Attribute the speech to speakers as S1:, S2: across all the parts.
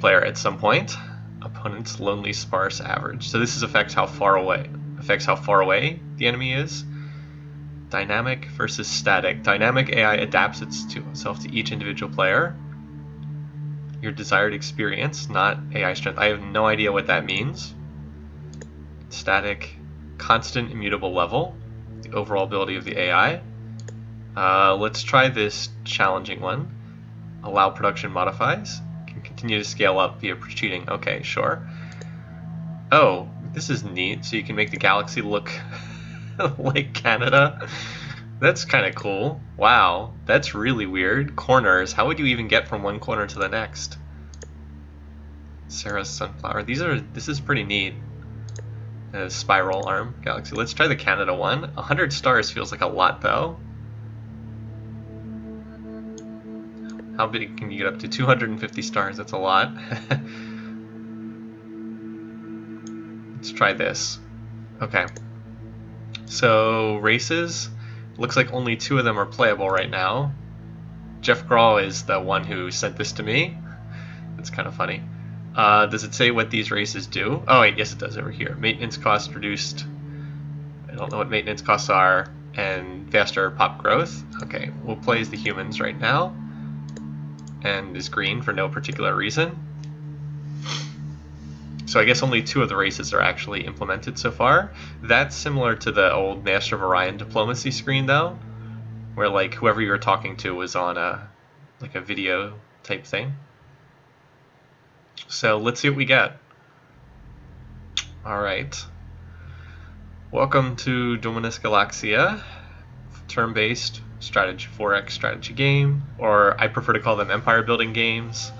S1: multiplayer at some point. Opponent's lonely sparse average. So this affects how far away the enemy is. Dynamic versus static. Dynamic AI adapts itself to each individual player. Your desired experience, not AI strength. I have no idea what that means. Static, constant immutable level. The overall ability of the AI. Let's try this challenging one. Allow production modifies. Can continue to scale up via cheating. Okay, sure. Oh, this is neat. So you can make the galaxy look like Canada. That's kind of cool. Wow, that's really weird. Corners. How would you even get from one corner to the next? Sarah's sunflower. This is pretty neat. Spiral arm galaxy. Let's try the Canada one. 100 stars feels like a lot though. How big can you get up to? 250 stars. That's a lot. Let's try this. Okay. So races. Looks like only 2 of them are playable right now. Jeff Grawl is the one who sent this to me. That's kind of funny. Does it say what these races do? Oh wait, yes it does over here. Maintenance costs reduced. I don't know what maintenance costs are. And faster pop growth. Okay, we'll play as the humans right now. And is green for no particular reason. So I guess only 2 of the races are actually implemented so far. That's similar to the old Master of Orion diplomacy screen though, where like whoever you were talking to was on a video type thing. So let's see what we get. Alright. Welcome to Dominus Galaxia, turn-based strategy 4X strategy game, or I prefer to call them empire building games.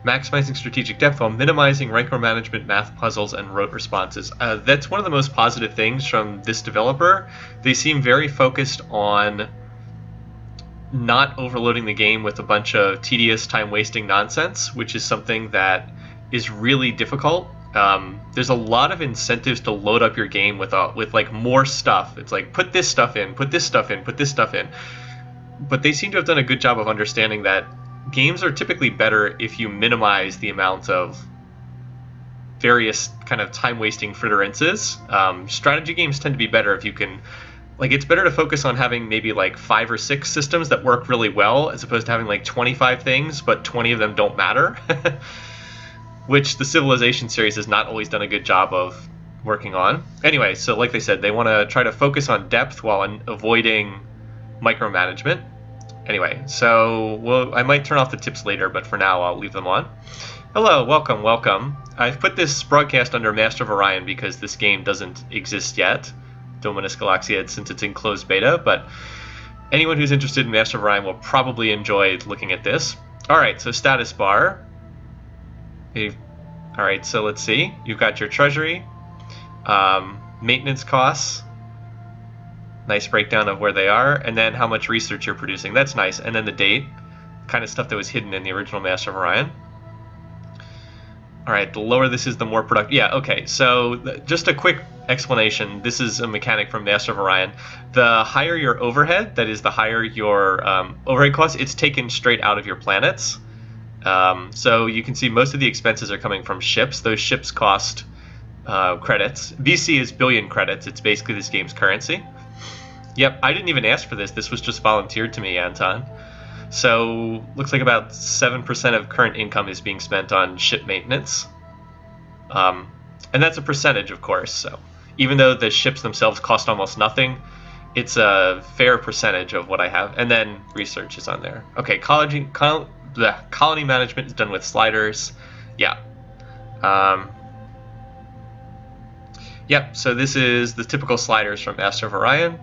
S1: Maximizing strategic depth while minimizing micromanagement, math puzzles, and rote responses. That's one of the most positive things from this developer. They seem very focused on not overloading the game with a bunch of tedious, time-wasting nonsense, which is something that is really difficult. There's a lot of incentives to load up your game with like more stuff. It's like put this stuff in, put this stuff in, put this stuff in. But they seem to have done a good job of understanding that games are typically better if you minimize the amount of various kind of time-wasting fritterances. Strategy games tend to be better if you can, like, it's better to focus on having maybe like 5 or 6 systems that work really well as opposed to having like 25 things, but 20 of them don't matter. Which the Civilization series has not always done a good job of working on. Anyway, so like they said, they want to try to focus on depth while avoiding micromanagement. Anyway, so I might turn off the tips later, but for now I'll leave them on. Hello, welcome, welcome. I've put this broadcast under Master of Orion because this game doesn't exist yet, Dominus Galaxia, since it's in closed beta, but anyone who's interested in Master of Orion will probably enjoy looking at this. Alright, so status bar. Alright, so let's see. You've got your treasury, maintenance costs, nice breakdown of where they are, and then how much research you're producing. That's nice. And then the date, kind of stuff that was hidden in the original Master of Orion. All right, the lower this is, the more productive. Yeah, okay. So just a quick explanation. This is a mechanic from Master of Orion. The higher your overhead, that is, the higher your overhead costs, it's taken straight out of your planets. So you can see most of the expenses are coming from ships. Those ships cost credits. BC is billion credits. It's basically this game's currency. Yep, I didn't even ask for this. This was just volunteered to me, Anton. So, looks like about 7% of current income is being spent on ship maintenance. And that's a percentage, of course. So, even though the ships themselves cost almost nothing, it's a fair percentage of what I have. And then research is on there. Okay, colony management is done with sliders. Yeah. Yep, so this is the typical sliders from Master of Orion.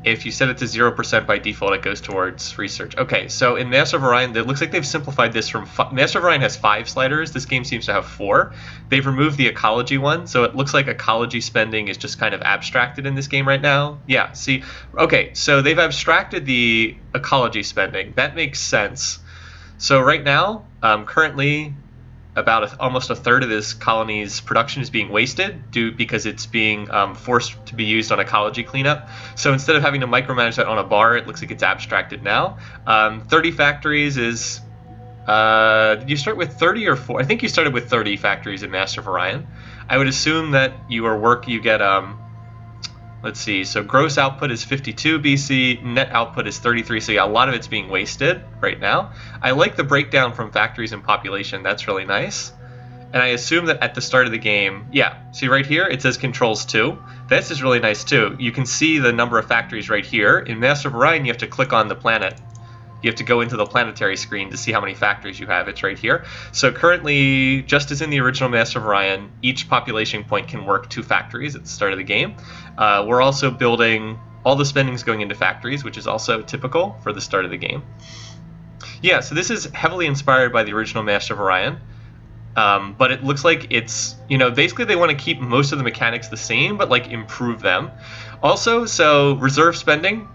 S1: If you set it to 0% by default, it goes towards research. Okay, so in Master of Orion, it looks like they've simplified this from... Master of Orion has 5 sliders. This game seems to have 4. They've removed the ecology one, so it looks like ecology spending is just kind of abstracted in this game right now. Yeah, see? Okay, so they've abstracted the ecology spending. That makes sense. So right now, currently... about almost a third of this colony's production is being wasted because it's being forced to be used on ecology cleanup. So instead of having to micromanage that on a bar, it looks like it's abstracted now. 30 factories is Did you start with 30 or 4? I think you started with 30 factories in Master of Orion. I would assume that you get, let's see, so gross output is 52 BC, net output is 33, so yeah, a lot of it's being wasted right now. I like the breakdown from factories and population, that's really nice. And I assume that at the start of the game, yeah, see right here, it says controls 2. This is really nice too. You can see the number of factories right here. In Master of Orion, you have to click on the planet. You have to go into the planetary screen to see how many factories you have. It's right here. So currently, just as in the original Master of Orion, each population point can work 2 factories at the start of the game. We're also building, all the spending's going into factories, which is also typical for the start of the game. Yeah, so this is heavily inspired by the original Master of Orion. But it looks like it's, basically they want to keep most of the mechanics the same, but like improve them. Also, so reserve spending,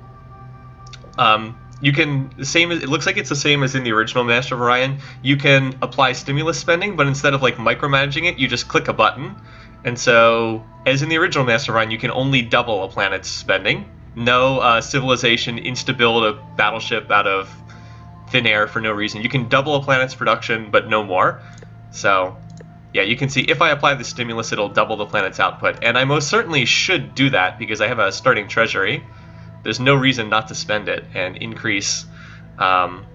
S1: it looks like it's the same as in the original Master of Orion. You can apply stimulus spending, but instead of like micromanaging it, you just click a button. And so, as in the original Master of Orion, you can only double a planet's spending. No civilization insta-build a battleship out of thin air for no reason. You can double a planet's production, but no more. So, yeah, you can see if I apply the stimulus, it'll double the planet's output. And I most certainly should do that because I have a starting treasury. There's no reason not to spend it and increase production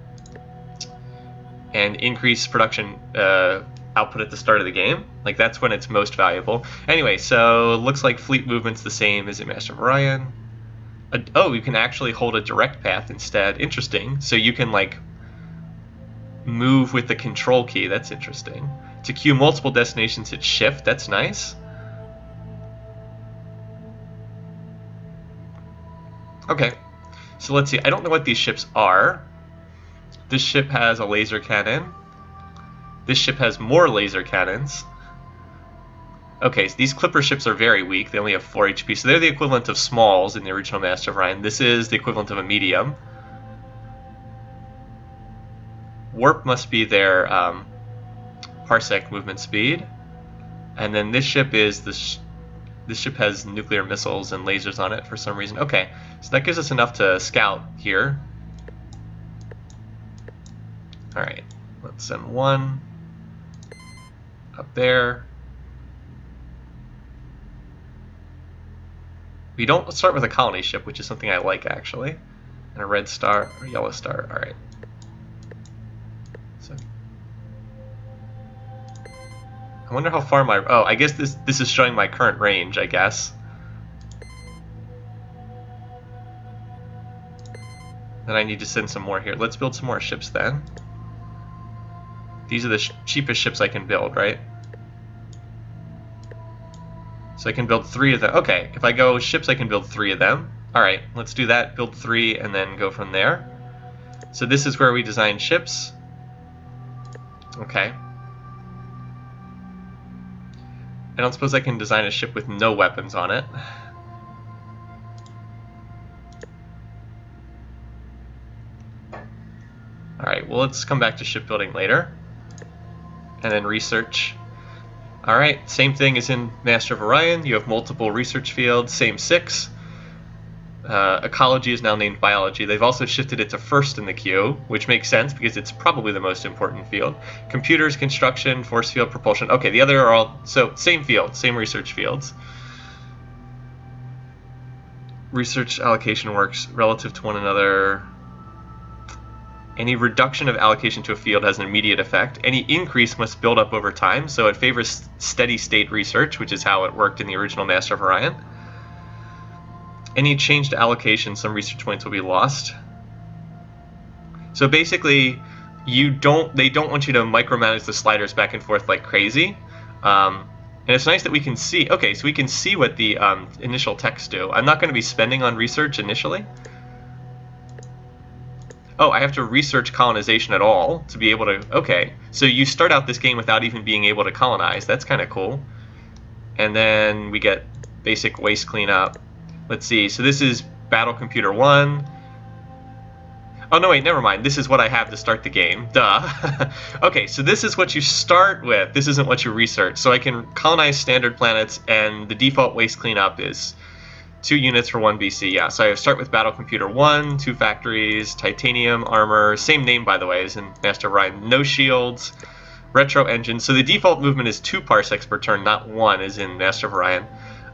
S1: output at the start of the game. Like, that's when it's most valuable. Anyway, so it looks like fleet movement's the same as in Master of Orion. Oh, you can actually hold a direct path instead. Interesting. So you can, like, move with the control key. That's interesting. To queue multiple destinations, hit shift. That's nice. Okay, so let's see. I don't know what these ships are. This ship has a laser cannon. This ship has more laser cannons. Okay, so these clipper ships are very weak. They only have 4 HP, so they're the equivalent of smalls in the original Master of Orion. This is the equivalent of a medium. Warp must be their parsec movement speed. And then this ship is this ship has nuclear missiles and lasers on it for some reason. Okay, so that gives us enough to scout here. Alright, let's send 1 up there. We don't start with a colony ship, which is something I like actually. And a red star or yellow star. Alright. So I wonder how far my... Oh, I guess this is showing my current range, I guess. Then I need to send some more here. Let's build some more ships then. These are the cheapest ships I can build, right? So I can build 3 of them. Okay, if I go ships, I can build 3 of them. Alright, let's do that. Build 3 and then go from there. So this is where we design ships. Okay. I don't suppose I can design a ship with no weapons on it. Alright, well let's come back to shipbuilding later. And then research. Alright, same thing as in Master of Orion. You have multiple research fields, same 6. Ecology is now named biology. They've also shifted it to first in the queue, which makes sense because it's probably the most important field. Computers, construction, force field, propulsion. Okay, the other are all, so same field, same research fields. Research allocation works relative to one another. Any reduction of allocation to a field has an immediate effect. Any increase must build up over time, so it favors steady state research, which is how it worked in the original Master of Orion. Any change to allocation, some research points will be lost. So basically, they don't want you to micromanage the sliders back and forth like crazy. And it's nice that we can see, okay, so we can see what the initial texts do. I'm not going to be spending on research initially. Oh, I have to research colonization at all to be able to, okay. So you start out this game without even being able to colonize. That's kind of cool. And then we get basic waste cleanup. Let's see, so this is Battle Computer 1. Oh, no, wait, never mind. This is what I have to start the game. Duh. Okay, so this is what you start with. This isn't what you research. So I can colonize standard planets, and the default waste cleanup is 2 units for 1 BC, yeah. So I start with Battle Computer 1, 2 factories, titanium armor, same name by the way as in Master of Orion, no shields, retro engine. So the default movement is 2 parsecs per turn, not 1 as in Master of Orion.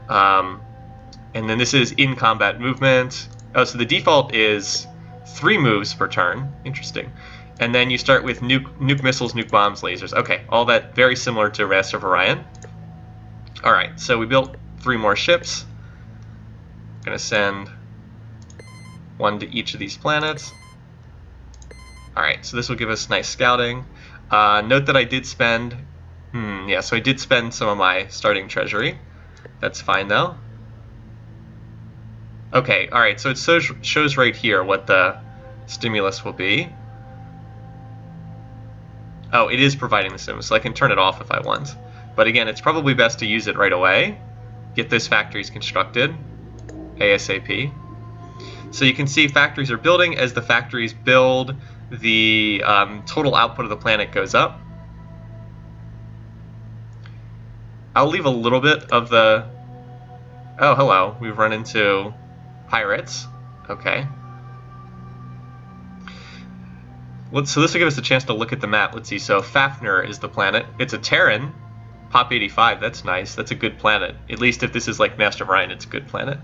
S1: And then this is in combat movement. Oh, so the default is 3 moves per turn. Interesting. And then you start with nuke missiles, nuke bombs, lasers. Okay, all that very similar to Master of Orion. Alright, so we built 3 more ships. I'm going to send 1 to each of these planets. Alright, so this will give us nice scouting. Note that I did spend... yeah, so I did spend some of my starting treasury. That's fine though. Okay, alright, so it shows right here what the stimulus will be. Oh, it is providing the stimulus, so I can turn it off if I want. But again, it's probably best to use it right away. Get those factories constructed ASAP. So you can see factories are building. As the factories build, the total output of the planet goes up. I'll leave a little bit of the... Oh, hello. We've run into pirates. Okay. So this will give us a chance to look at the map. Let's see. So Fafnir is the planet. It's a Terran. Pop 85. That's nice. That's a good planet. At least if this is like Master of Orion, it's a good planet.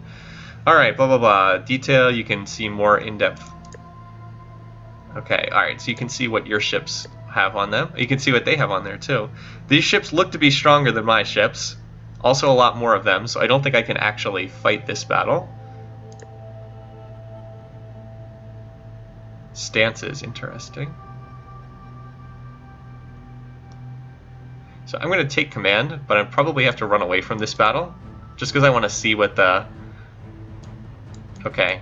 S1: Alright, blah, blah, blah. Detail, you can see more in-depth. Okay, alright, so you can see what your ships have on them. You can see what they have on there, too. These ships look to be stronger than my ships. Also a lot more of them, so I don't think I can actually fight this battle. Stances, interesting. So I'm going to take command, but I probably have to run away from this battle, just because I want to see what the... Okay.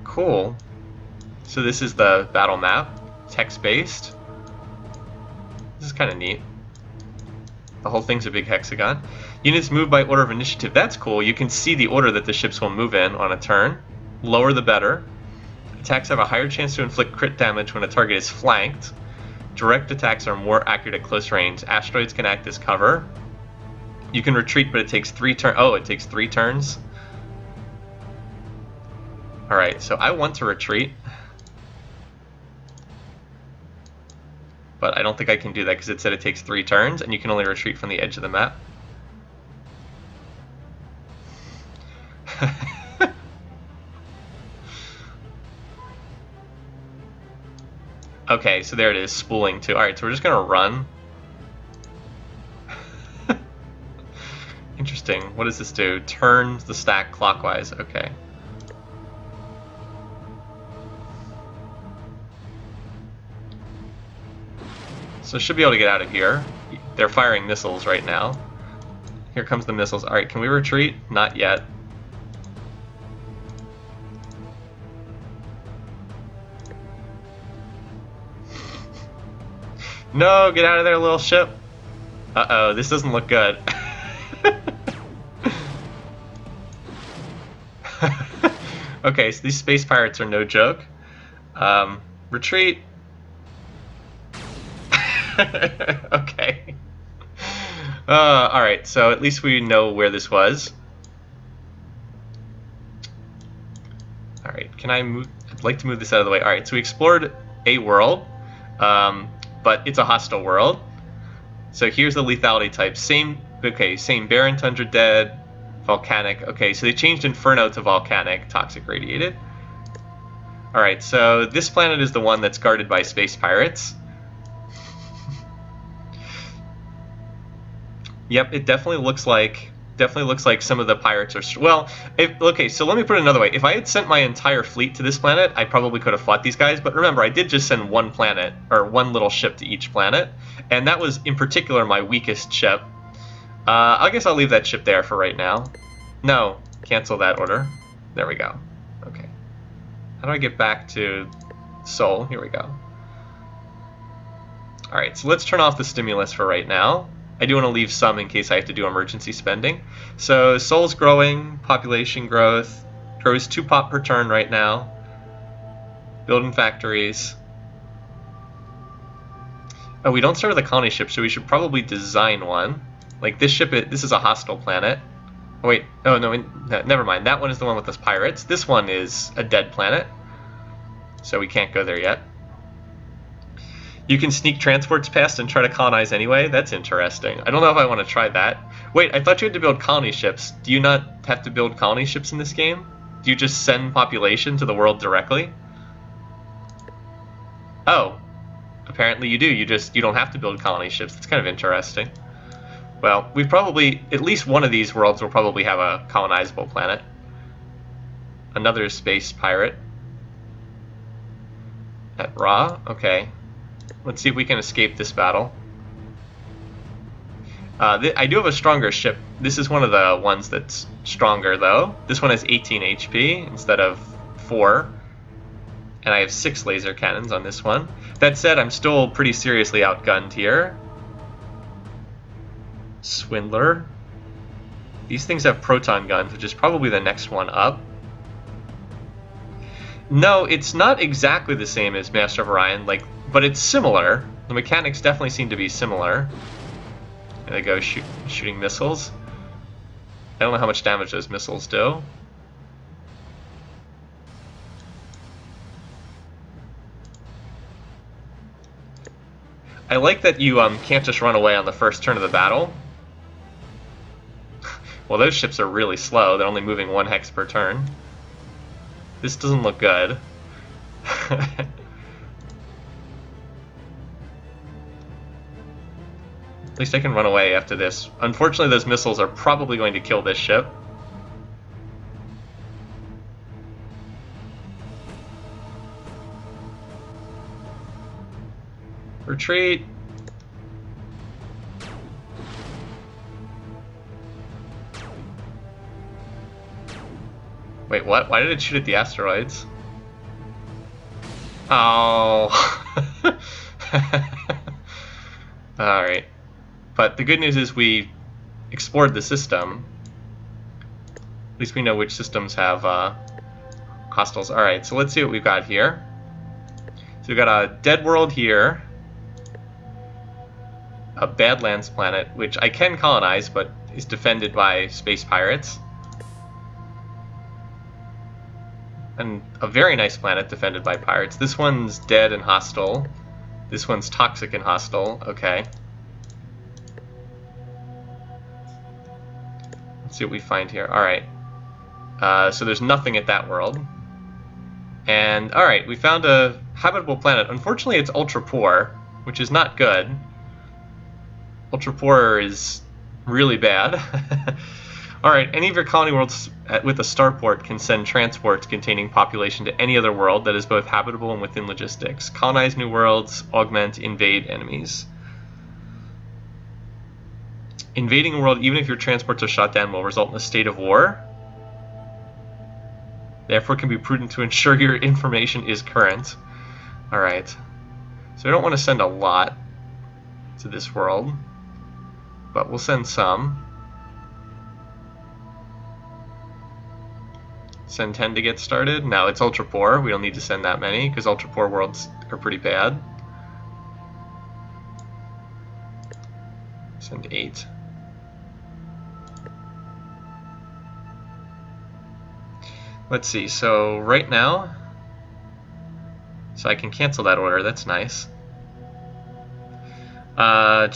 S1: Cool. So this is the battle map, text-based. This is kind of neat. The whole thing's a big hexagon. Units move by order of initiative. That's cool. You can see the order that the ships will move in on a turn. Lower the better. Attacks have a higher chance to inflict crit damage when a target is flanked. Direct attacks are more accurate at close range. Asteroids can act as cover. You can retreat, but it takes 3 turns. Oh, it takes 3 turns. Alright, so I want to retreat. But I don't think I can do that because it said it takes 3 turns, and you can only retreat from the edge of the map. Okay, so there it is, spooling too. Alright, so we're just going to run. Interesting. What does this do? Turns the stack clockwise. Okay. So should be able to get out of here. They're firing missiles right now. Here comes the missiles. Alright, can we retreat? Not yet. No, get out of there, little ship. Uh-oh, this doesn't look good. Okay, so these space pirates are no joke. Retreat. Okay. Alright, so at least we know where this was. Alright, can I move? I'd like to move this out of the way. Alright, so we explored a world, but it's a hostile world. So here's the lethality type. Same barren, tundra, dead, volcanic. Okay, so they changed Inferno to volcanic, toxic, radiated. Alright, so this planet is the one that's guarded by space pirates. Yep, it definitely looks like some of the pirates are... Well, okay, so let me put it another way. If I had sent my entire fleet to this planet, I probably could have fought these guys. But remember, I did just send one planet, or one little ship to each planet. And that was, in particular, my weakest ship. I guess I'll leave that ship there for right now. No, cancel that order. There we go. Okay. How do I get back to Sol? Here we go. Alright, so let's turn off the stimulus for right now. I do want to leave some in case I have to do emergency spending. So Sol's growing, population growth, grows 2 pop per turn right now. Building factories. Oh, we don't start with a colony ship, so we should probably design one. Like this ship, this is a hostile planet. Oh, wait. Oh, no, never mind. That one is the one with those pirates. This one is a dead planet, so we can't go there yet. You can sneak transports past and try to colonize anyway? That's interesting. I don't know if I want to try that. Wait, I thought you had to build colony ships. Do you not have to build colony ships in this game? Do you just send population to the world directly? Oh, apparently you do. You don't have to build colony ships. That's kind of interesting. Well, we've probably, at least one of these worlds will probably have a colonizable planet. Another space pirate. At Ra? Okay. Let's see if we can escape this battle. I do have a stronger ship. This is one of the ones that's stronger, though. This one has 18 HP instead of 4. And I have 6 laser cannons on this one. That said, I'm still pretty seriously outgunned here. Swindler. These things have proton guns, which is probably the next one up. No, it's not exactly the same as Master of Orion, but it's similar. The mechanics definitely seem to be similar. There they go, shooting missiles. I don't know how much damage those missiles do. I like that you can't just run away on the first turn of the battle. Well, those ships are really slow. They're only moving 1 hex per turn. This doesn't look good. At least I can run away after this. Unfortunately, those missiles are probably going to kill this ship. Retreat. Wait, what? Why did it shoot at the asteroids? Oh. Alright. But the good news is we explored the system. At least we know which systems have hostiles. Alright, so let's see what we've got here. So we've got a dead world here. A Badlands planet, which I can colonize, but is defended by space pirates. And a very nice planet defended by pirates. This one's dead and hostile. This one's toxic and hostile. Okay. Let's see what we find here. Alright. So there's nothing at that world. And, alright, we found a habitable planet. Unfortunately, it's ultra poor, which is not good. Ultra poor is really bad. Alright, any of your colony worlds with a starport can send transports containing population to any other world that is both habitable and within logistics. Colonize new worlds, augment, invade enemies. Invading a world, even if your transports are shot down, will result in a state of war. Therefore, it can be prudent to ensure your information is current. Alright. So I don't want to send a lot to this world, but we'll send some. Send 10 to get started. No, it's ultra poor. We don't need to send that many because ultra poor worlds are pretty bad. Send 8. Let's see. So right now, so I can cancel that order. That's nice. So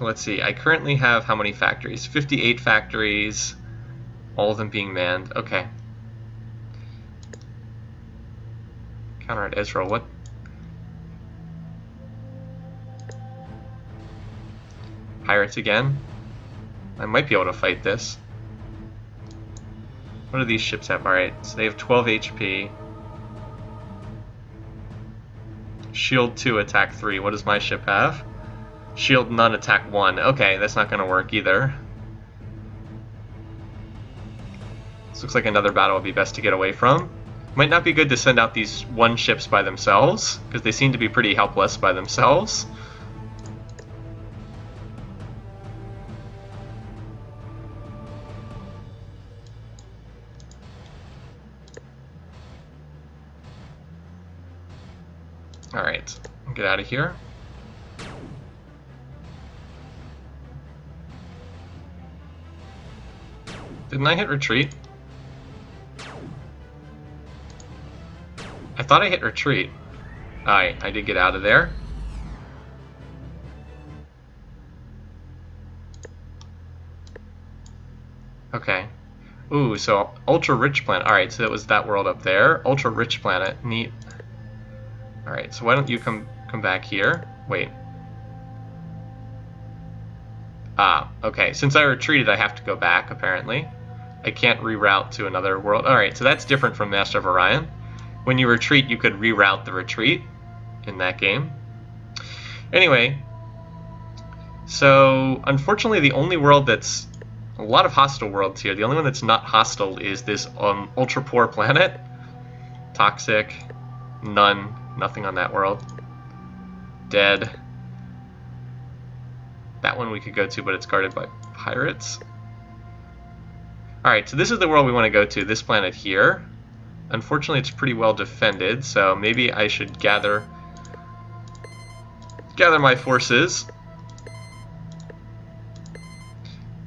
S1: let's see. I currently have how many factories? 58 factories. All of them being manned. Okay. Counter at Ezra. What? Pirates again? I might be able to fight this. What do these ships have? Alright, so they have 12 HP. Shield 2, attack 3. What does my ship have? Shield none, attack 1. Okay, that's not going to work either. This looks like another battle would be best to get away from. Might not be good to send out these 1 ships by themselves, because they seem to be pretty helpless by themselves. Alright, get out of here. Didn't I hit retreat? I thought I hit retreat. Alright, I did get out of there. Okay. Ooh, so ultra rich planet. Alright, so that was that world up there. Ultra rich planet. Neat. Alright, so why don't you come back here? Wait. Ah, okay. Since I retreated, I have to go back, apparently. I can't reroute to another world. Alright, so that's different from Master of Orion. When you retreat, you could reroute the retreat in that game. Anyway, so unfortunately the only world that's... a lot of hostile worlds here. The only one that's not hostile is this ultra poor planet. Toxic. None. Nothing on that world. Dead. That one we could go to, but it's guarded by pirates. Alright, so this is the world we want to go to, this planet here. Unfortunately, it's pretty well defended, so maybe I should gather my forces.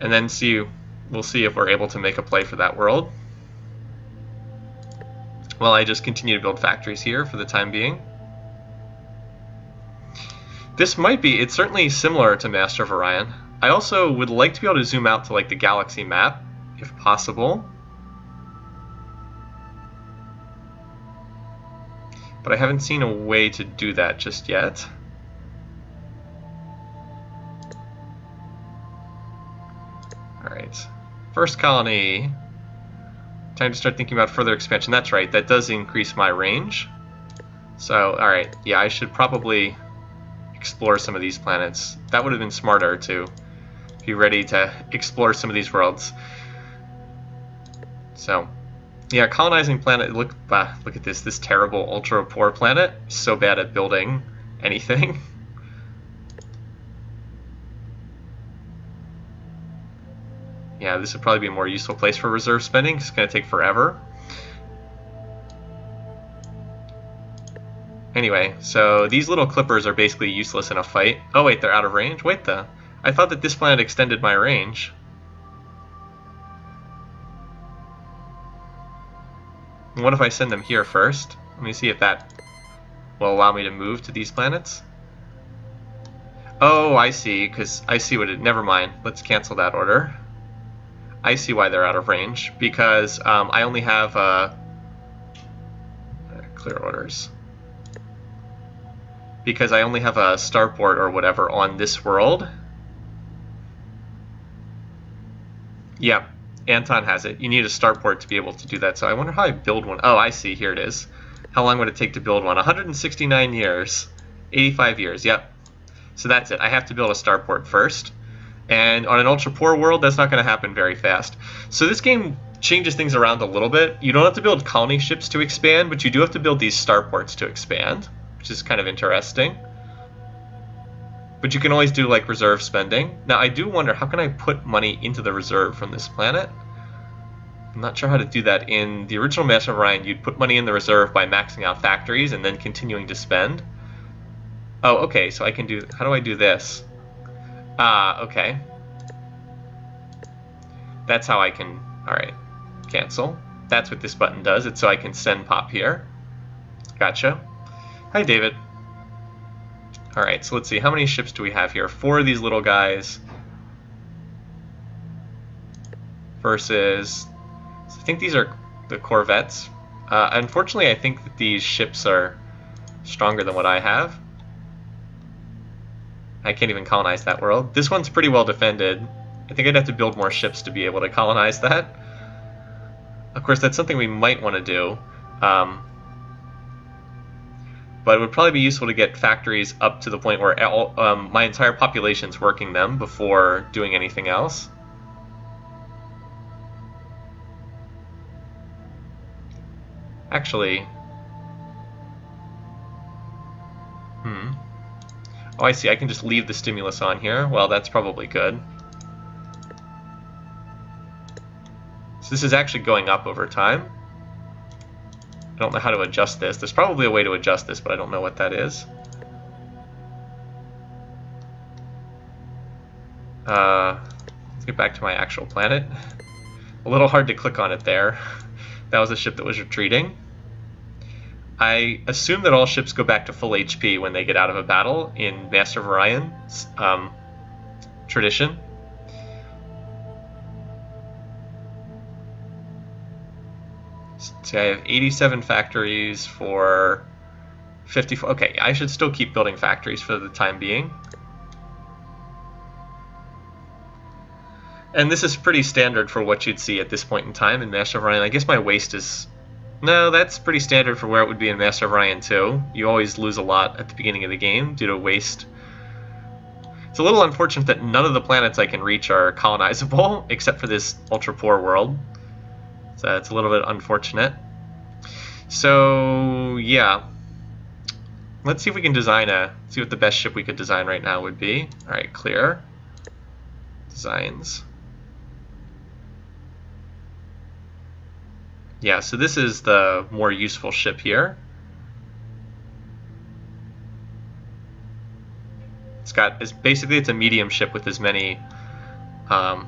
S1: And then we'll see if we're able to make a play for that world. Well, I just continue to build factories here for the time being. This might be, it's certainly similar to Master of Orion. I also would like to be able to zoom out to like the galaxy map, if possible. But I haven't seen a way to do that just yet. Alright, first colony. Time to start thinking about further expansion. That's right, that does increase my range. So, alright, yeah, I should probably explore some of these planets. That would have been smarter to be ready to explore some of these worlds. So, yeah, colonizing planet. Look at this terrible ultra poor planet. So bad at building anything. Yeah, this would probably be a more useful place for reserve spending. It's going to take forever. Anyway, so these little clippers are basically useless in a fight. Oh wait, they're out of range? Wait, I thought that this planet extended my range. What if I send them here first? Let me see if that will allow me to move to these planets. Oh, I see, because I see what it... Never mind, let's cancel that order. I see why they're out of range, because I only have... clear orders. Because I only have a starport or whatever on this world. Yeah, Anton has it. You need a starport to be able to do that, so I wonder how I build one. Oh, I see, here it is. How long would it take to build one? 169 years. 85 years, yep. So that's it. I have to build a starport first. And on an ultra-poor world, that's not going to happen very fast. So this game changes things around a little bit. You don't have to build colony ships to expand, but you do have to build these starports to expand, which is kind of interesting. But you can always do like reserve spending. Now I do wonder, how can I put money into the reserve from this planet? I'm not sure how to do that. In the original Master of Orion, you'd put money in the reserve by maxing out factories and then continuing to spend. Oh, okay, so I can do... How do I do this? Okay. That's how I can... Alright, cancel. That's what this button does. It's so I can send pop here. Gotcha. Hi, David. Alright, so let's see. How many ships do we have here? 4 of these little guys. Versus... I think these are the corvettes. Unfortunately, I think that these ships are stronger than what I have. I can't even colonize that world. This one's pretty well defended. I think I'd have to build more ships to be able to colonize that. Of course, that's something we might want to do. But it would probably be useful to get factories up to the point where my entire population's working them before doing anything else. Actually... Oh, I see. I can just leave the stimulus on here. Well, that's probably good. So this is actually going up over time. I don't know how to adjust this. There's probably a way to adjust this, but I don't know what that is. Let's get back to my actual planet. A little hard to click on it there. That was a ship that was retreating. I assume that all ships go back to full HP when they get out of a battle in Master of Orion's tradition. So I have 87 factories for 54. Okay, I should still keep building factories for the time being. And this is pretty standard for what you'd see at this point in time in Master of Orion. I guess my waste is... No, that's pretty standard for where it would be in Master of Orion 2. You always lose a lot at the beginning of the game due to waste. It's a little unfortunate that none of the planets I can reach are colonizable, except for this ultra-poor world. So it's a little bit unfortunate. So, yeah. Let's see if we can see what the best ship we could design right now would be. Alright, clear. Designs. Yeah, so this is the more useful ship here. Basically it's a medium ship with as many so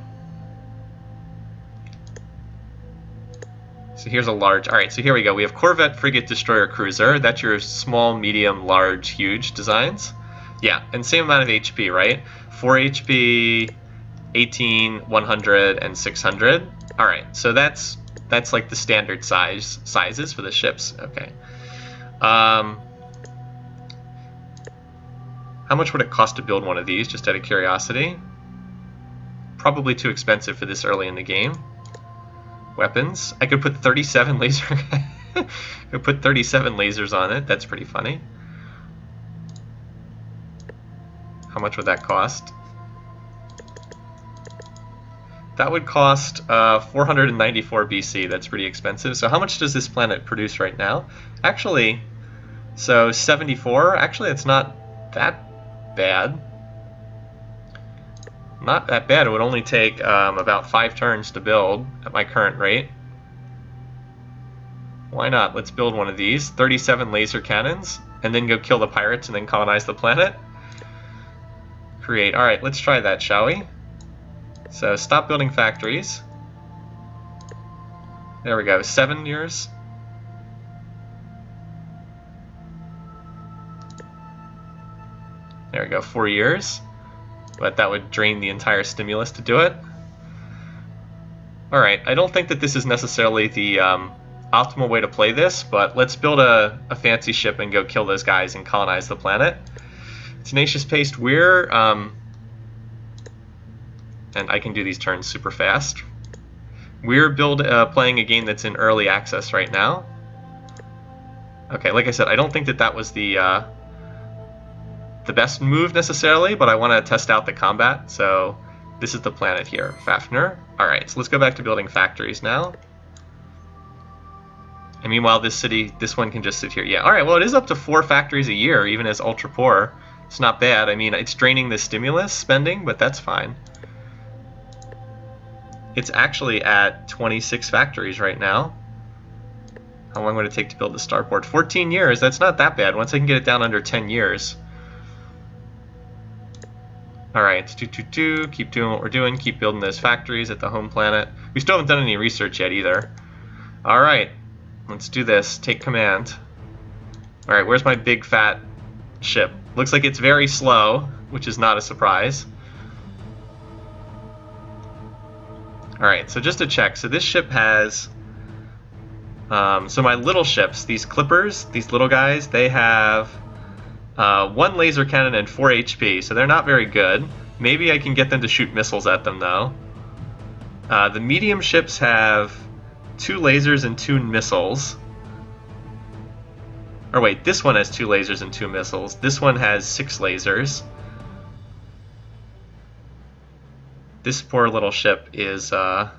S1: here's a large. Alright, so here we go. We have Corvette, Frigate, Destroyer, Cruiser. That's your small, medium, large, huge designs. Yeah, and same amount of HP, right? 4 HP, 18, 100, and 600. Alright, so that's like the standard sizes for the ships. Okay. How much would it cost to build one of these, just out of curiosity? Probably too expensive for this early in the game. Weapons. I could put 37 laser. I could put 37 lasers on it. That's pretty funny. How much would that cost? That would cost 494 BC. That's pretty expensive. So how much does this planet produce right now? Actually, so 74. Actually, it's not that bad. Not that bad. It would only take about 5 turns to build at my current rate. Why not? Let's build one of these. 37 laser cannons, and then go kill the pirates and then colonize the planet. Create. Alright, let's try that, shall we? So stop building factories. There we go. 7 years. There we go. 4 years. But that would drain the entire stimulus to do it. Alright, I don't think that this is necessarily the optimal way to play this, but let's build a fancy ship and go kill those guys and colonize the planet. Tenacious Paste, we're... and I can do these turns super fast. We're playing a game that's in early access right now. Okay, like I said, I don't think that that was the best move necessarily, but I want to test out the combat, so this is the planet here, Fafnir. Alright, so let's go back to building factories now. And meanwhile, this one can just sit here. Yeah, alright, well, it is up to 4 factories a year, even as ultra poor. It's not bad. I mean, it's draining the stimulus spending, but that's fine. It's actually at 26 factories right now. How long would it take to build the starport? 14 years, that's not that bad, once I can get it down under 10 years. Alright, keep doing what we're doing, keep building those factories at the home planet. We still haven't done any research yet either. Alright, let's do this. Take command. Alright, where's my big fat ship? Looks like it's very slow, which is not a surprise. Alright, so just to check, so this ship has... so my little ships, these clippers, these little guys, they have... 1 laser cannon and 4 HP, so they're not very good. Maybe I can get them to shoot missiles at them, though. The medium ships have 2 lasers and 2 missiles. Or wait, this one has 2 lasers and 2 missiles. This one has 6 lasers. This poor little ship is... I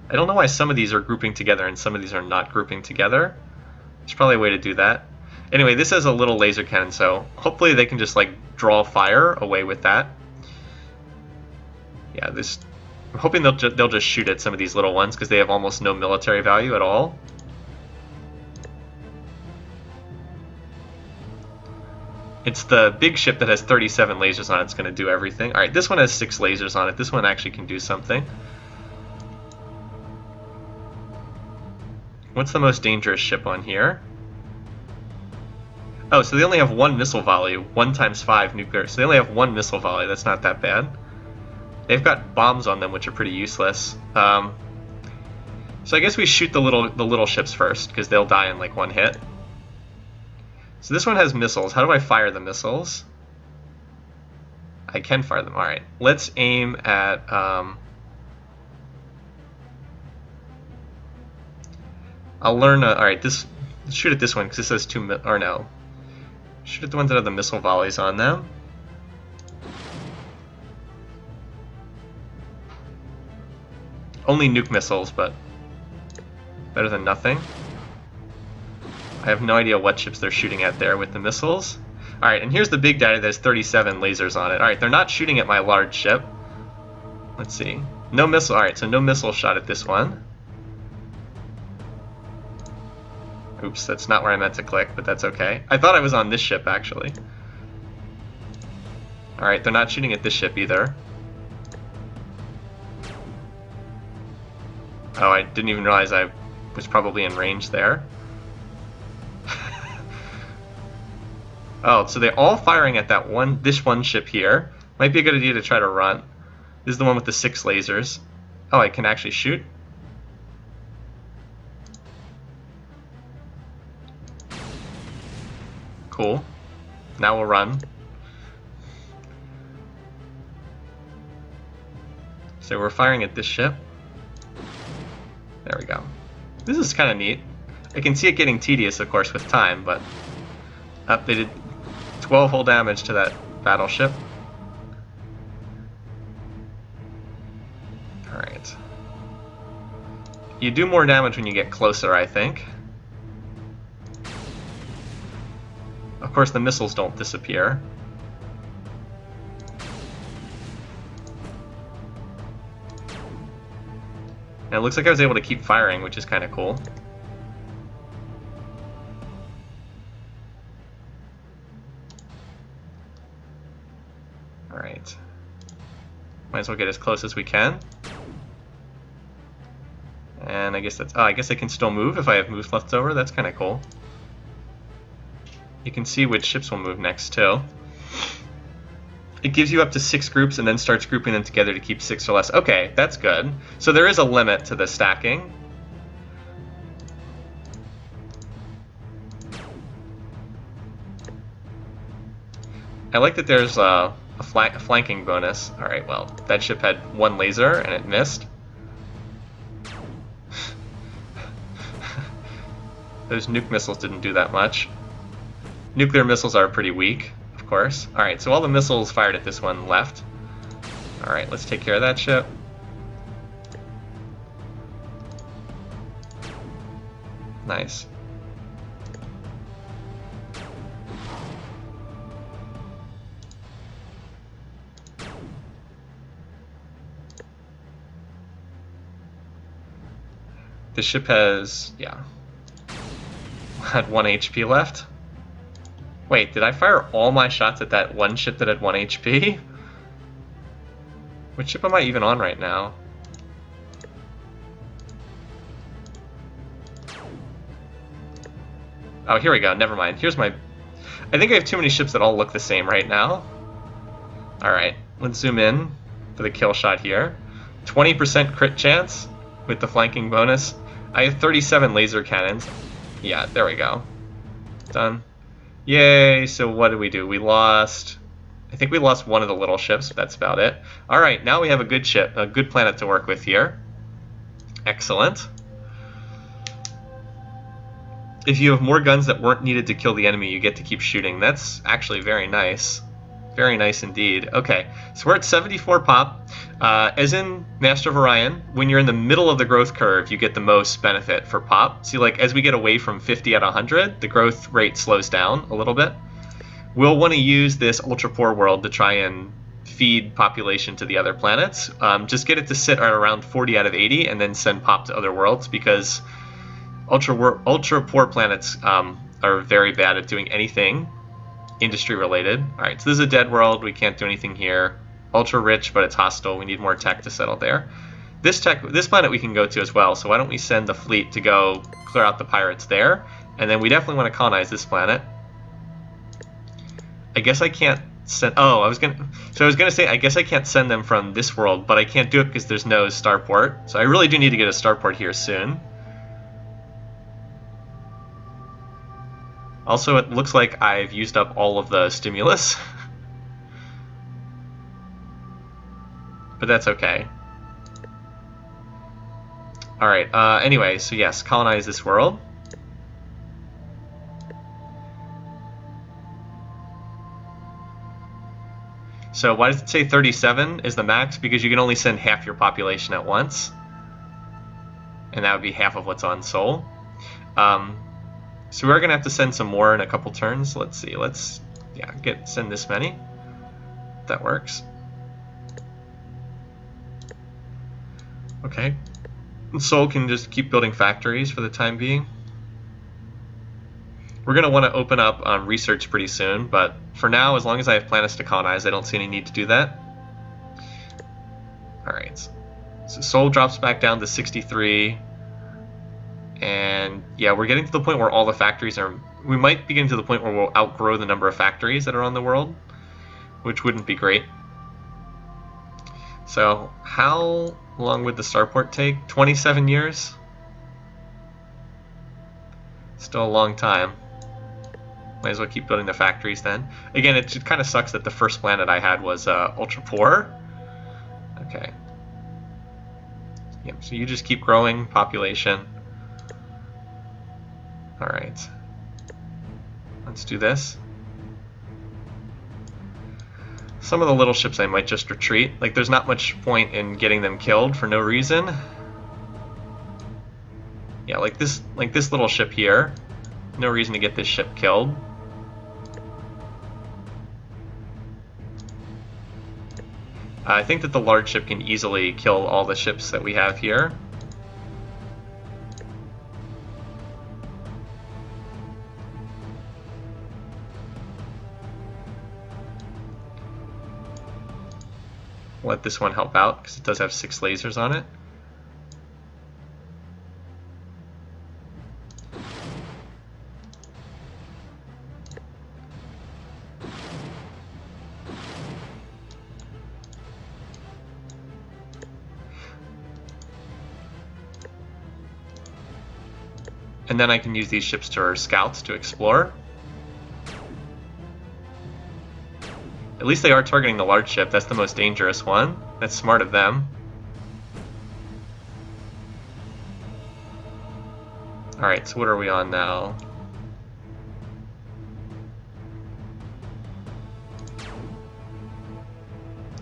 S1: don't know why some of these are grouping together and some of these are not grouping together. There's probably a way to do that. Anyway, this has a little laser cannon, so hopefully they can just like draw fire away with that. Yeah, I'm hoping they'll just shoot at some of these little ones because they have almost no military value at all. It's the big ship that has 37 lasers on it that's going to do everything. Alright, this one has 6 lasers on it. This one actually can do something. What's the most dangerous ship on here? Oh, so they only have one missile volley, 1 times 5 nuclear. So they only have one missile volley. That's not that bad. They've got bombs on them, which are pretty useless. So I guess we shoot the little ships first, because they'll die in like 1 hit. So this one has missiles. How do I fire the missiles? I can fire them. All right. Let's aim at. I'll learn. All right. Let's shoot at this one because this has 2. Or no. Shoot at the ones that have the missile volleys on them. Only nuke missiles, but better than nothing. I have no idea what ships they're shooting at there with the missiles. Alright, and here's the big data that has 37 lasers on it. Alright, they're not shooting at my large ship. Let's see. No missile. Alright, so no missile shot at this one. Oops, that's not where I meant to click, but that's okay. I thought I was on this ship, actually. Alright, they're not shooting at this ship either. Oh, I didn't even realize I was probably in range there. Oh, so they're all firing at this one ship here. Might be a good idea to try to run. This is the one with the 6 lasers. Oh, I can actually shoot? Cool. Now we'll run. So we're firing at this ship. There we go. This is kind of neat. I can see it getting tedious, of course, with time, but they did 12 hull damage to that battleship. Alright. You do more damage when you get closer, I think. Of course, the missiles don't disappear. And it looks like I was able to keep firing, which is kind of cool. Alright. Might as well get as close as we can. And I guess that's... Oh, I guess I can still move if I have moves left over. That's kind of cool. You can see which ships will move next, too. It gives you up to 6 groups and then starts grouping them together to keep 6 or less. Okay, that's good. So there is a limit to the stacking. I like that there's a flanking bonus. Alright, well, that ship had 1 laser and it missed. Those nuke missiles didn't do that much. Nuclear missiles are pretty weak, of course. Alright, so all the missiles fired at this one left. Alright, let's take care of that ship. Nice. The ship has, yeah, had 1 HP left. Wait, did I fire all my shots at that one ship that had 1 HP? Which ship am I even on right now? Oh, here we go. Never mind. Here's my... I think I have too many ships that all look the same right now. Alright, let's zoom in for the kill shot here. 20% crit chance with the flanking bonus. I have 37 laser cannons. Yeah, there we go. Done. Yay, so what did we do? We lost... I think we lost one of the little ships, but that's about it. Alright, now we have a good ship, a good planet to work with here. Excellent. If you have more guns that weren't needed to kill the enemy, you get to keep shooting. That's actually very nice. Very nice indeed. Okay, so we're at 74 pop. As in Master of Orion, when you're in the middle of the growth curve, you get the most benefit for pop. See, like, as we get away from 50 at 100, the growth rate slows down a little bit. We'll want to use this ultra-poor world to try and feed population to the other planets. Just get it to sit at around 40 out of 80 and then send pop to other worlds, because ultra-poor planets are very bad at doing anything industry-related. Alright, so this is a dead world. We can't do anything here. Ultra-rich, but it's hostile. We need more tech to settle there. This planet we can go to as well, so why don't we send the fleet to go clear out the pirates there, and then we definitely want to colonize this planet. I guess I can't send... Oh, I was gonna say, I guess I can't send them from this world, but I can't do it because there's no starport. So I really do need to get a starport here soon. Also, it looks like I've used up all of the stimulus. But that's okay. Alright, anyway, so yes, colonize this world. So why does it say 37 is the max? Because you can only send half your population at once. And that would be half of what's on Sol. So we're going to have to send some more in a couple turns. Let's see, send this many. That works. Okay. Sol can just keep building factories for the time being. We're going to want to open up research pretty soon, but for now, as long as I have planets to colonize, I don't see any need to do that. Alright, so Sol drops back down to 63, and yeah, we're getting to the point where all the factories are... We might be getting to the point where we'll outgrow the number of factories that are on the world, which wouldn't be great. So, how long would the starport take? 27 years? Still a long time. Might as well keep building the factories then. Again, it kind of sucks that the first planet I had was ultra poor. Okay. Yep, so you just keep growing population. Alright. Let's do this. Some of the little ships I might just retreat. Like, there's not much point in getting them killed for no reason. Yeah, like this little ship here. No reason to get this ship killed. I think that the large ship can easily kill all the ships that we have here. Let this one help out because it does have 6 lasers on it. And then I can use these ships to scouts to explore. At least they are targeting the large ship. That's the most dangerous one. That's smart of them. Alright, so what are we on now?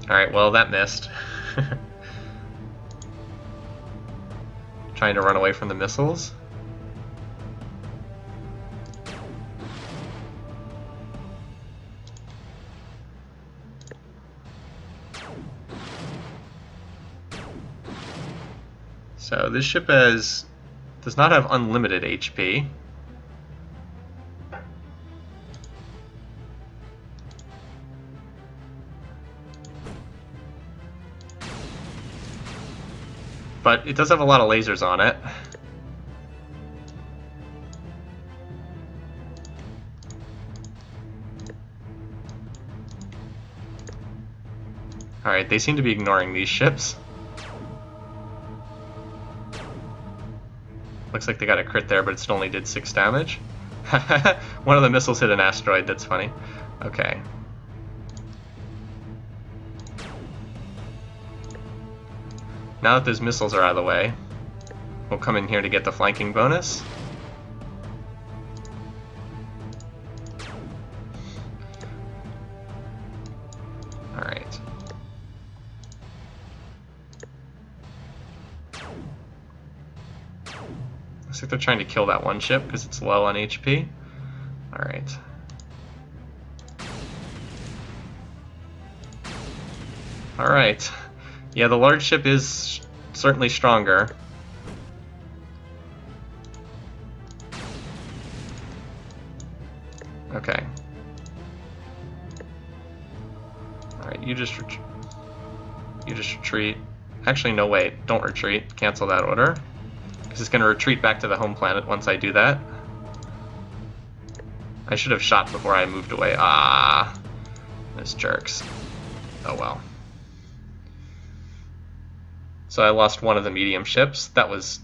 S1: Alright, well that missed. Trying to run away from the missiles. So this ship does not have unlimited HP. But it does have a lot of lasers on it. Alright, they seem to be ignoring these ships. Looks like they got a crit there, but it still only did 6 damage. One of the missiles hit an asteroid, that's funny. Okay. Now that those missiles are out of the way, we'll come in here to get the flanking bonus. Alright. Looks like they're trying to kill that one ship because it's low on HP. Alright. Alright. Yeah, the large ship is certainly stronger. Okay. Alright, you just retreat. Actually, no, wait. Don't retreat. Cancel that order. Because it's going to retreat back to the home planet once I do that. I should have shot before I moved away. Ah, those jerks. Oh well. So I lost one of the medium ships. That was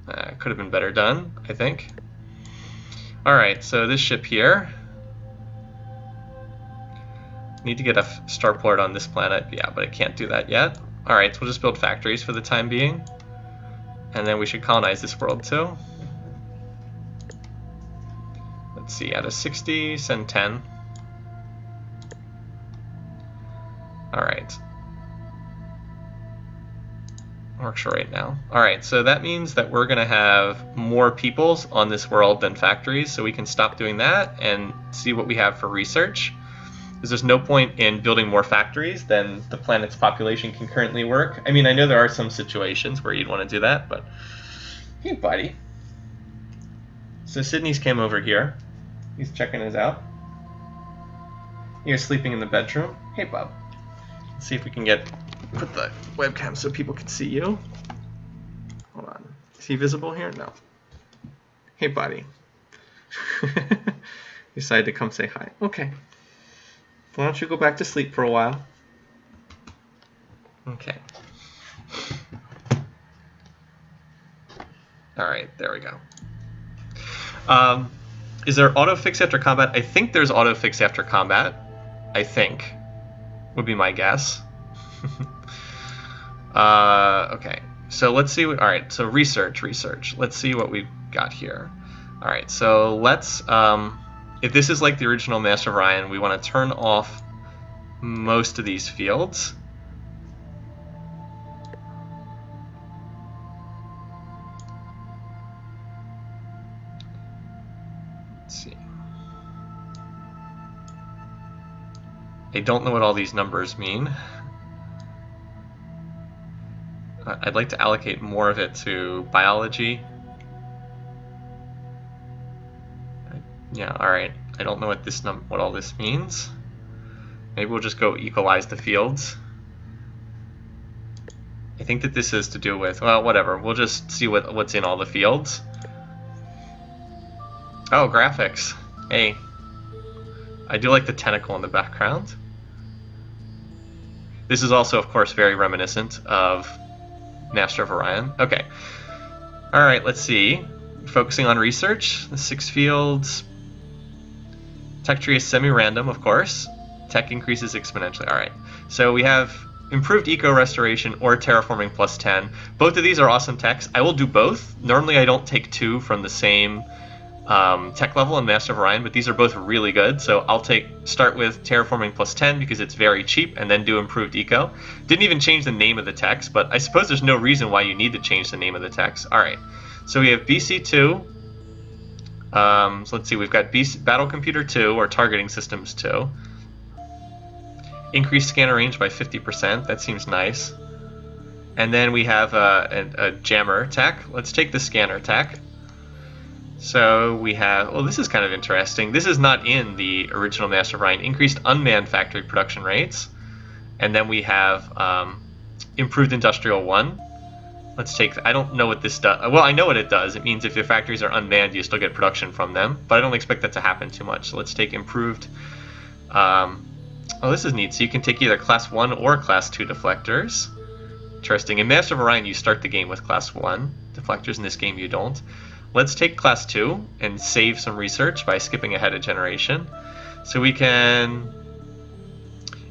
S1: could have been better done, I think. All right, so this ship here. Need to get a starport on this planet. Yeah, but I can't do that yet. All right, so we'll just build factories for the time being, and then we should colonize this world too. Let's see, out of 60, send 10. All right. Works right now. All right, so that means that we're gonna have more peoples on this world than factories, so we can stop doing that and see what we have for research. Because there's no point in building more factories than the planet's population can currently work. I mean, I know there are some situations where you'd want to do that, but hey, buddy. So Sydney's came over here. He's checking us out. You're sleeping in the bedroom. Hey, Bob. Let's see if we can put the webcam so people can see you. Hold on. Is he visible here? No. Hey, buddy. Decided to come say hi. Okay. Why don't you go back to sleep for a while? Okay. All right, there we go. Is there auto-fix after combat? I think there's auto-fix after combat. I think. Would be my guess. Okay, so let's see. All right, so research. Let's see what we've got here. All right, so let's. If this is like the original Master of Orion, we want to turn off most of these fields. Let's see. I don't know what all these numbers mean. I'd like to allocate more of it to biology. Yeah, all right. I don't know what what all this means. Maybe we'll just go equalize the fields. I think that this is to do with, well, whatever. We'll just see what's in all the fields. Oh, graphics. Hey. I do like the tentacle in the background. This is also, of course, very reminiscent of Master of Orion. Okay. All right, let's see. Focusing on research, the 6 fields. Tech tree is semi-random, of course. Tech increases exponentially. All right. So we have improved eco restoration or terraforming plus 10. Both of these are awesome techs. I will do both. Normally I don't take 2 from the same tech level in Master of Orion, but these are both really good. So I'll start with terraforming plus 10 because it's very cheap, and then do improved eco. Didn't even change the name of the techs, but I suppose there's no reason why you need to change the name of the techs. All right. So we have BC2. So let's see, we've got Battle Computer 2, or Targeting Systems 2. Increased scanner range by 50%, that seems nice. And then we have a jammer tech. Let's take the scanner tech. So we have, well, this is kind of interesting. This is not in the original Master of Orion. Increased unmanned factory production rates. And then we have improved Industrial 1. Let's take, I don't know what this does. Well, I know what it does. It means if your factories are unmanned, you still get production from them. But I don't expect that to happen too much. So let's take improved. Oh, this is neat. So you can take either Class 1 or Class 2 deflectors. Interesting. In Master of Orion, you start the game with Class 1 deflectors. In this game, you don't. Let's take Class 2 and save some research by skipping ahead a generation. So we can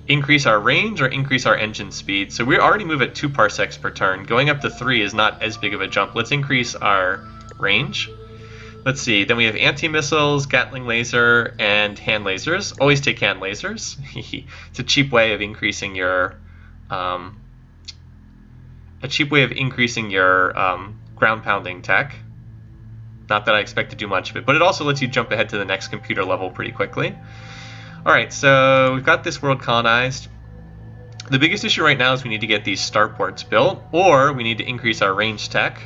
S1: increase our range or increase our engine speed. So we already move at 2 parsecs per turn. Going up to 3 is not as big of a jump. Let's increase our range. Let's see, then we have anti-missiles, Gatling laser, and hand lasers. Always take hand lasers. It's a cheap way of increasing your ground pounding tech. Not that I expect to do much of it, but it also lets you jump ahead to the next computer level pretty quickly. Alright, so we've got this world colonized. The biggest issue right now is we need to get these starports built, or we need to increase our range tech.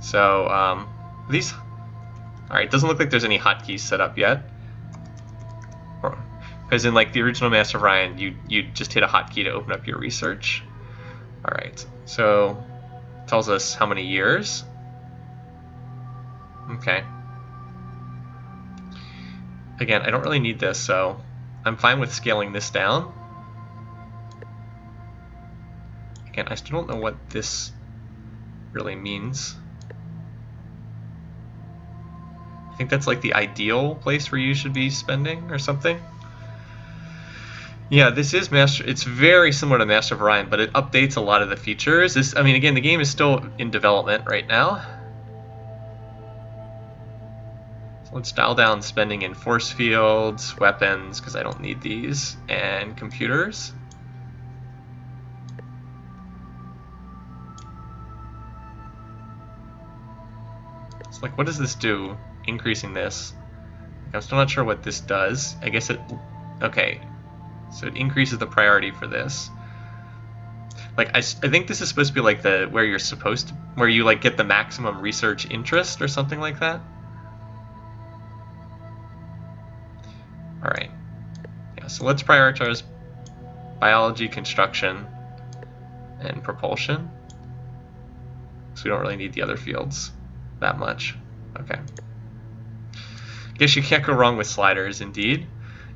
S1: So, these... Alright, doesn't look like there's any hotkeys set up yet. Because in like the original Master of Orion, you just hit a hotkey to open up your research. Alright, so it tells us how many years. Okay. Again, I don't really need this, so I'm fine with scaling this down. Again, I still don't know what this really means. I think that's like the ideal place where you should be spending or something. Yeah, this is Master. It's very similar to Master of Orion, but it updates a lot of the features. This, I mean, again, the game is still in development right now. So let's dial down spending in force fields, weapons, because I don't need these, and computers. So, like, what does this do? Increasing this. I'm still not sure what this does. I guess it. Okay. So it increases the priority for this. Like I think this is supposed to be like the where you're supposed to where you like get the maximum research interest or something like that. All right. Yeah. So let's prioritize biology, construction, and propulsion. So we don't really need the other fields that much. Okay. Guess you can't go wrong with sliders, indeed.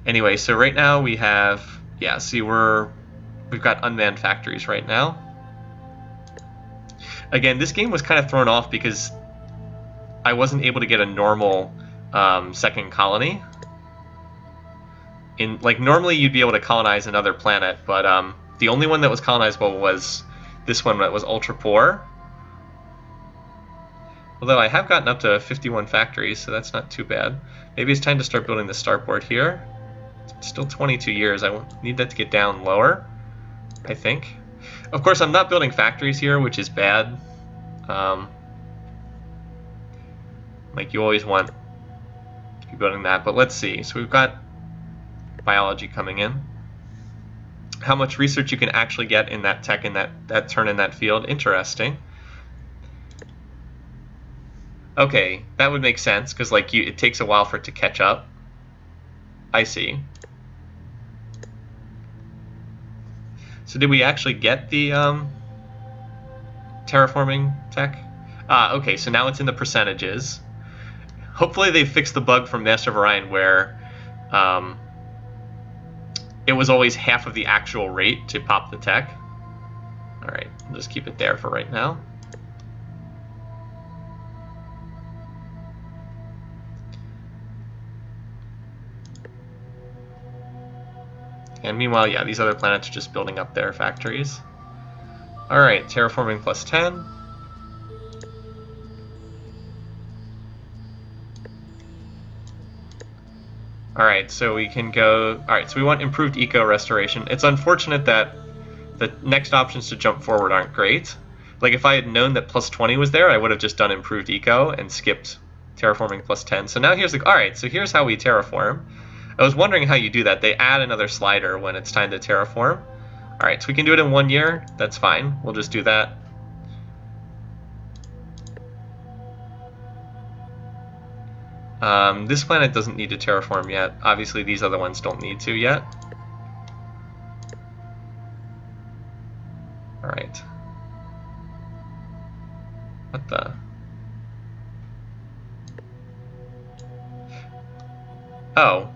S1: Anyway, so right now we have, yeah, see we've got unmanned factories right now. Again, this game was kind of thrown off because I wasn't able to get a normal second colony. Like normally you'd be able to colonize another planet, but the only one that was colonizable was this one that was ultra poor. Although I have gotten up to 51 factories, so that's not too bad. Maybe it's time to start building the starport here. It's still 22 years. I need that to get down lower, I think. Of course, I'm not building factories here, which is bad. Like you always want to be building that, but let's see. So we've got biology coming in. How much research you can actually get in that tech in that turn in that field? Interesting. Okay, that would make sense because like it takes a while for it to catch up. I see. So did we actually get the terraforming tech? Okay, so now it's in the percentages. Hopefully they fixed the bug from Master of Orion where it was always half of the actual rate to pop the tech. All right, I'll just keep it there for right now. And meanwhile, yeah, these other planets are just building up their factories. Alright, terraforming plus 10. Alright, so we can go... Alright, so we want improved eco restoration. It's unfortunate that the next options to jump forward aren't great. Like, if I had known that plus 20 was there, I would have just done improved eco and skipped terraforming plus 10. So now here's the... Alright, so here's how we terraform. I was wondering how you do that. They add another slider when it's time to terraform. Alright, so we can do it in 1 year. That's fine. We'll just do that. This planet doesn't need to terraform yet. Obviously, these other ones don't need to yet. Alright. What the... Oh.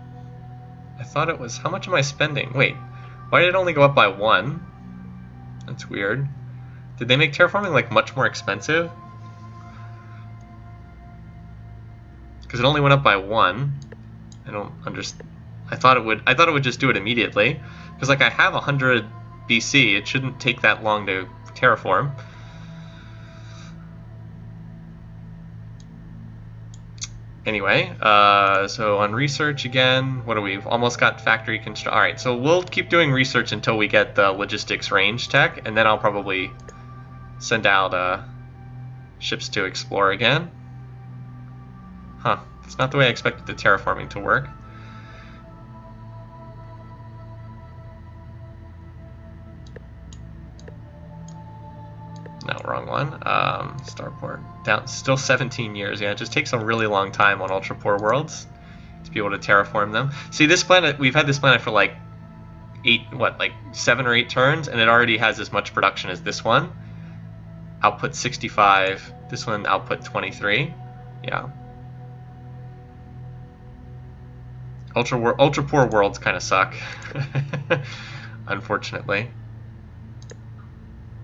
S1: I thought it was... How much am I spending? Wait. Why did it only go up by 1? That's weird. Did they make terraforming like much more expensive? Because it only went up by 1. I don't understand. I thought it would just do it immediately. Because like I have 100 BC. It shouldn't take that long to terraform. Anyway, so on research again, what do we've almost got factory construct. All right, so we'll keep doing research until we get the logistics range tech, and then I'll probably send out ships to explore again. Huh, it's not the way I expected the terraforming to work. No, wrong one. Starport. Down, still 17 years. Yeah, it just takes a really long time on ultra poor worlds to be able to terraform them. See, this planet, we've had this planet for like like 7 or 8 turns, and it already has as much production as this one. Output 65. This one output 23. Yeah. Ultra poor worlds kind of suck, unfortunately.